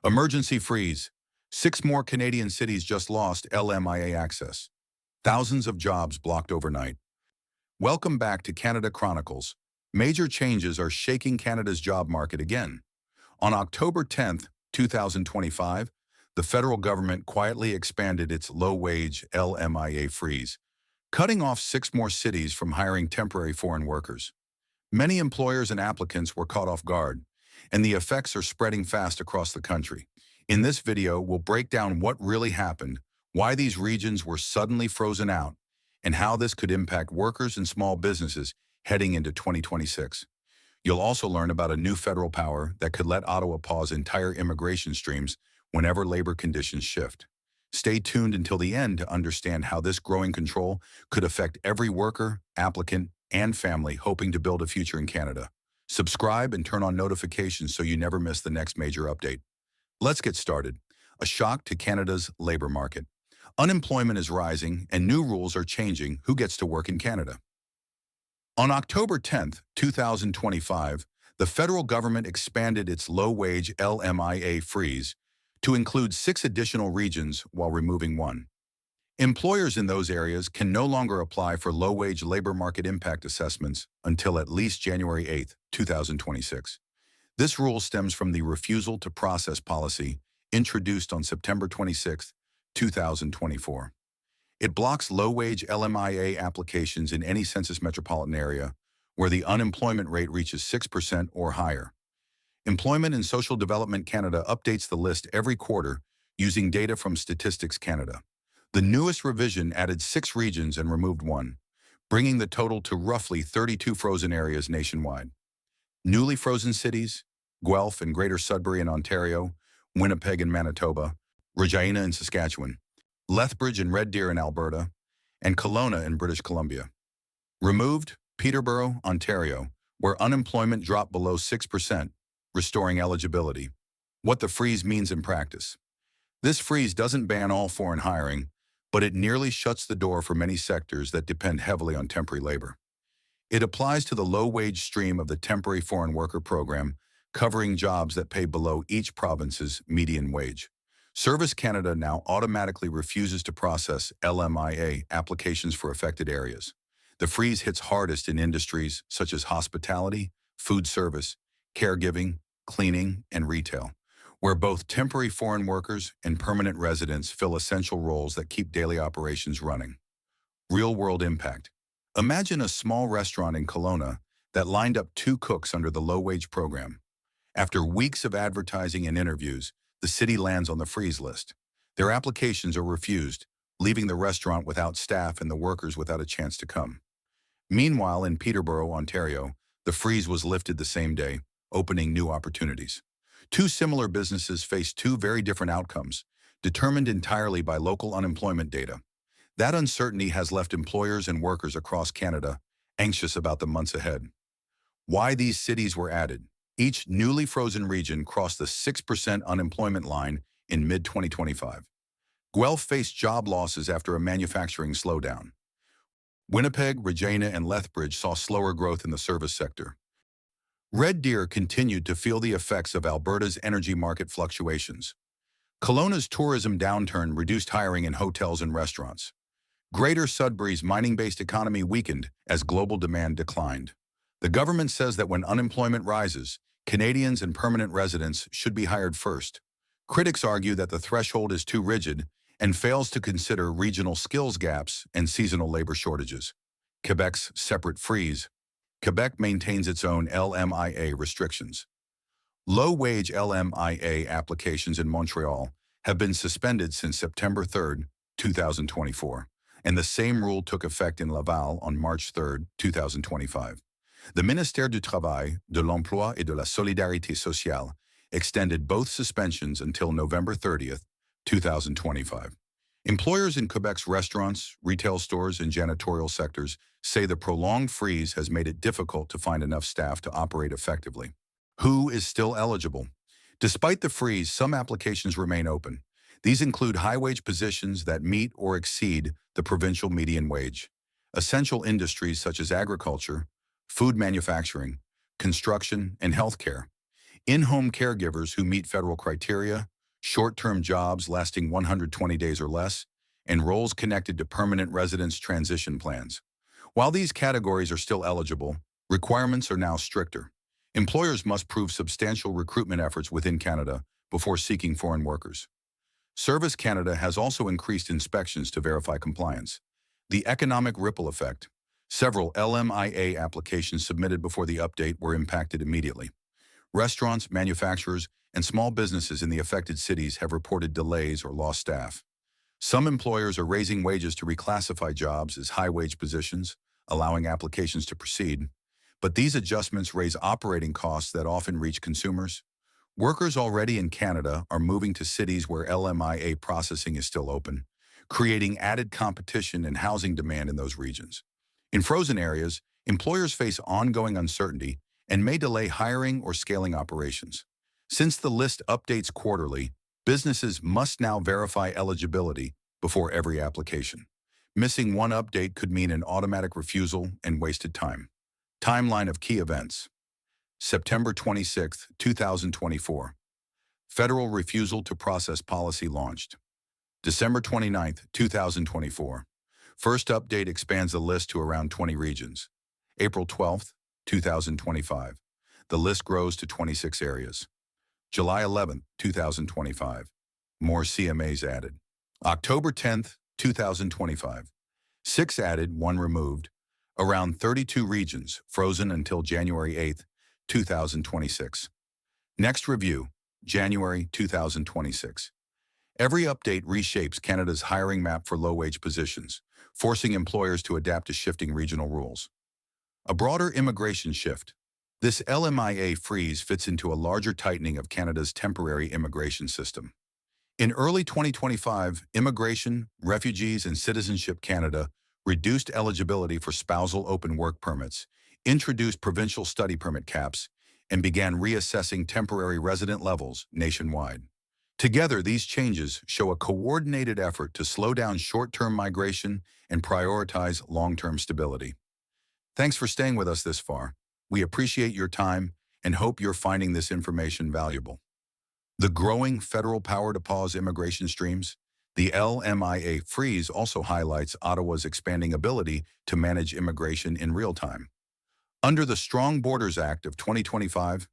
Emergency freeze. 6 more Canadian cities just lost LMIA access. Thousands of jobs blocked overnight. Welcome back to Canada Chronicles. Major changes are shaking Canada's job market again. On October 10th, 2025, the federal government quietly expanded its low-wage LMIA freeze, cutting off 6 more cities from hiring temporary foreign workers. Many employers and applicants were caught off guard, and the effects are spreading fast across the country. In this video, we'll break down what really happened, why these regions were suddenly frozen out, and how this could impact workers and small businesses heading into 2026. You'll also learn about a new federal power that could let Ottawa pause entire immigration streams whenever labor conditions shift. Stay tuned until the end to understand how this growing control could affect every worker, applicant, and family hoping to build a future in Canada. Subscribe and turn on notifications so you never miss the next major update. Let's get started. A shock to Canada's labor market. Unemployment is rising and new rules are changing who gets to work in Canada. On October 10th, 2025, the federal government expanded its low-wage LMIA freeze to include 6 additional regions while removing 1. Employers in those areas can no longer apply for low-wage labor market impact assessments until at least January 8, 2026. This rule stems from the refusal to process policy introduced on September 26, 2024. It blocks low-wage LMIA applications in any census metropolitan area where the unemployment rate reaches 6% or higher. Employment and Social Development Canada updates the list every quarter using data from Statistics Canada. The newest revision added 6 regions and removed 1, bringing the total to roughly 32 frozen areas nationwide. Newly frozen cities: Guelph and Greater Sudbury in Ontario, Winnipeg in Manitoba, Regina in Saskatchewan, Lethbridge and Red Deer in Alberta, and Kelowna in British Columbia. Removed: Peterborough, Ontario, where unemployment dropped below 6%, restoring eligibility. What the freeze means in practice. This freeze doesn't ban all foreign hiring, but it nearly shuts the door for many sectors that depend heavily on temporary labor. It applies to the low-wage stream of the Temporary Foreign Worker Program, covering jobs that pay below each province's median wage. Service Canada now automatically refuses to process LMIA applications for affected areas. The freeze hits hardest in industries such as hospitality, food service, caregiving, cleaning, and retail, where both temporary foreign workers and permanent residents fill essential roles that keep daily operations running. Real-world impact. Imagine a small restaurant in Kelowna that lined up 2 cooks under the low-wage program. After weeks of advertising and interviews, the city lands on the freeze list. Their applications are refused, leaving the restaurant without staff and the workers without a chance to come. Meanwhile, in Peterborough, Ontario, the freeze was lifted the same day, opening new opportunities. 2 similar businesses face 2 very different outcomes, determined entirely by local unemployment data. That uncertainty has left employers and workers across Canada anxious about the months ahead. Why these cities were added. Each newly frozen region crossed the 6% unemployment line in mid-2025. Guelph faced job losses after a manufacturing slowdown. Winnipeg, Regina, and Lethbridge saw slower growth in the service sector. Red Deer continued to feel the effects of Alberta's energy market fluctuations. Kelowna's tourism downturn reduced hiring in hotels and restaurants. Greater Sudbury's mining-based economy weakened as global demand declined. The government says that when unemployment rises, Canadians and permanent residents should be hired first. Critics argue that the threshold is too rigid and fails to consider regional skills gaps and seasonal labor shortages. Quebec's separate freeze. Quebec maintains its own LMIA restrictions. Low-wage LMIA applications in Montreal have been suspended since September 3, 2024, and the same rule took effect in Laval on March 3, 2025. The Ministère du Travail, de l'Emploi et de la Solidarité Sociale extended both suspensions until November 30, 2025. Employers in Quebec's restaurants, retail stores, and janitorial sectors say the prolonged freeze has made it difficult to find enough staff to operate effectively. Who is still eligible? Despite the freeze, some applications remain open. These include high-wage positions that meet or exceed the provincial median wage, essential industries such as agriculture, food manufacturing, construction, and healthcare, in-home caregivers who meet federal criteria, short-term jobs lasting 120 days or less, and roles connected to permanent residence transition plans. While these categories are still eligible, requirements are now stricter. Employers must prove substantial recruitment efforts within Canada before seeking foreign workers. Service Canada has also increased inspections to verify compliance. The economic ripple effect. Several LMIA applications submitted before the update were impacted immediately. Restaurants, manufacturers, and small businesses in the affected cities have reported delays or lost staff. Some employers are raising wages to reclassify jobs as high-wage positions, allowing applications to proceed. But these adjustments raise operating costs that often reach consumers. Workers already in Canada are moving to cities where LMIA processing is still open, creating added competition and housing demand in those regions. In frozen areas, employers face ongoing uncertainty and may delay hiring or scaling operations. Since the list updates quarterly, businesses must now verify eligibility before every application. Missing one update could mean an automatic refusal and wasted time. Timeline of key events. September 26, 2024. Federal refusal to process policy launched. December 29, 2024. First update expands the list to around 20 regions. April 12, 2025. The list grows to 26 areas. July 11, 2025. More CMAs added. October 10, 2025. 6 added, 1 removed. Around 32 regions, frozen until January 8, 2026. Next review, January 2026. Every update reshapes Canada's hiring map for low-wage positions, forcing employers to adapt to shifting regional rules. A broader immigration shift. This LMIA freeze fits into a larger tightening of Canada's temporary immigration system. In early 2025, Immigration, Refugees and Citizenship Canada reduced eligibility for spousal open work permits, introduced provincial study permit caps, and began reassessing temporary resident levels nationwide. Together, these changes show a coordinated effort to slow down short-term migration and prioritize long-term stability. Thanks for staying with us this far. We appreciate your time and hope you're finding this information valuable. The growing federal power to pause immigration streams. The LMIA freeze also highlights Ottawa's expanding ability to manage immigration in real time. Under the Strong Borders Act of 2025,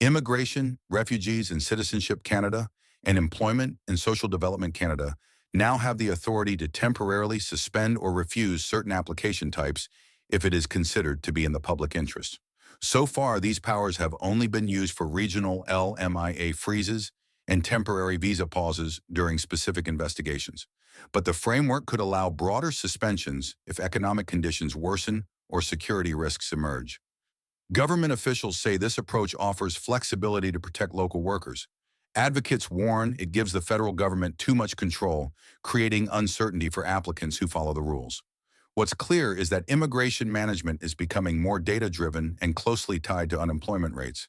Immigration, Refugees and Citizenship Canada and Employment and Social Development Canada now have the authority to temporarily suspend or refuse certain application types if it is considered to be in the public interest. So far, these powers have only been used for regional LMIA freezes and temporary visa pauses during specific investigations. But the framework could allow broader suspensions if economic conditions worsen or security risks emerge. Government officials say this approach offers flexibility to protect local workers. Advocates warn it gives the federal government too much control, creating uncertainty for applicants who follow the rules. What's clear is that immigration management is becoming more data-driven and closely tied to unemployment rates.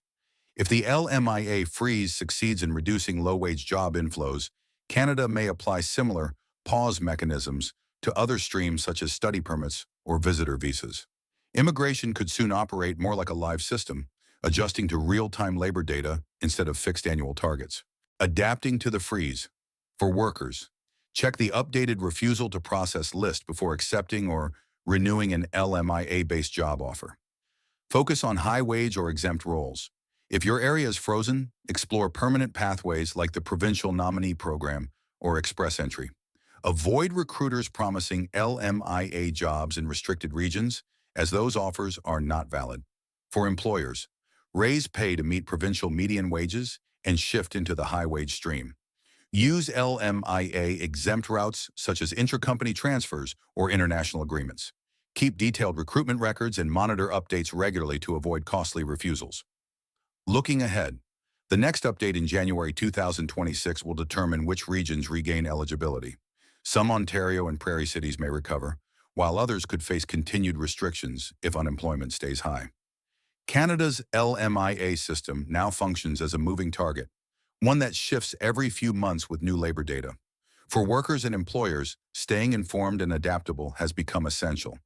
If the LMIA freeze succeeds in reducing low-wage job inflows, Canada may apply similar pause mechanisms to other streams such as study permits or visitor visas. Immigration could soon operate more like a live system, adjusting to real-time labor data instead of fixed annual targets. Adapting to the freeze. For workers, check the updated refusal to process list before accepting or renewing an LMIA-based job offer. Focus on high-wage or exempt roles. If your area is frozen, explore permanent pathways like the Provincial Nominee Program or Express Entry. Avoid recruiters promising LMIA jobs in restricted regions, as those offers are not valid. For employers, raise pay to meet provincial median wages and shift into the high-wage stream. Use LMIA exempt routes such as intercompany transfers or international agreements. Keep detailed recruitment records and monitor updates regularly to avoid costly refusals. Looking ahead, the next update in January 2026 will determine which regions regain eligibility. Some Ontario and prairie cities may recover, while others could face continued restrictions if unemployment stays high. Canada's LMIA system now functions as a moving target, one that shifts every few months with new labor data. For workers and employers, staying informed and adaptable has become essential.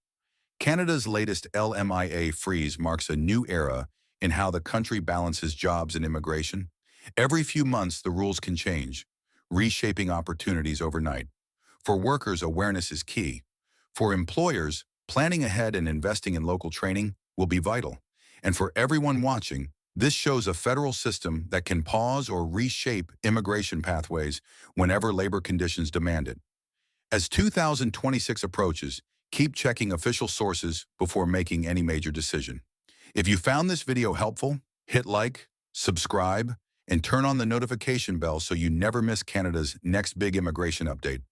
Canada's latest LMIA freeze marks a new era in how the country balances jobs and immigration. Every few months, the rules can change, reshaping opportunities overnight. For workers, awareness is key. For employers, planning ahead and investing in local training will be vital. And for everyone watching, this shows a federal system that can pause or reshape immigration pathways whenever labor conditions demand it. As 2026 approaches, keep checking official sources before making any major decision. If you found this video helpful, hit like, subscribe, and turn on the notification bell so you never miss Canada's next big immigration update.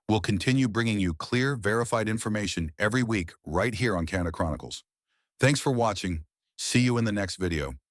We'll continue bringing you clear, verified information every week right here on Canada Chronicles. Thanks for watching. See you in the next video.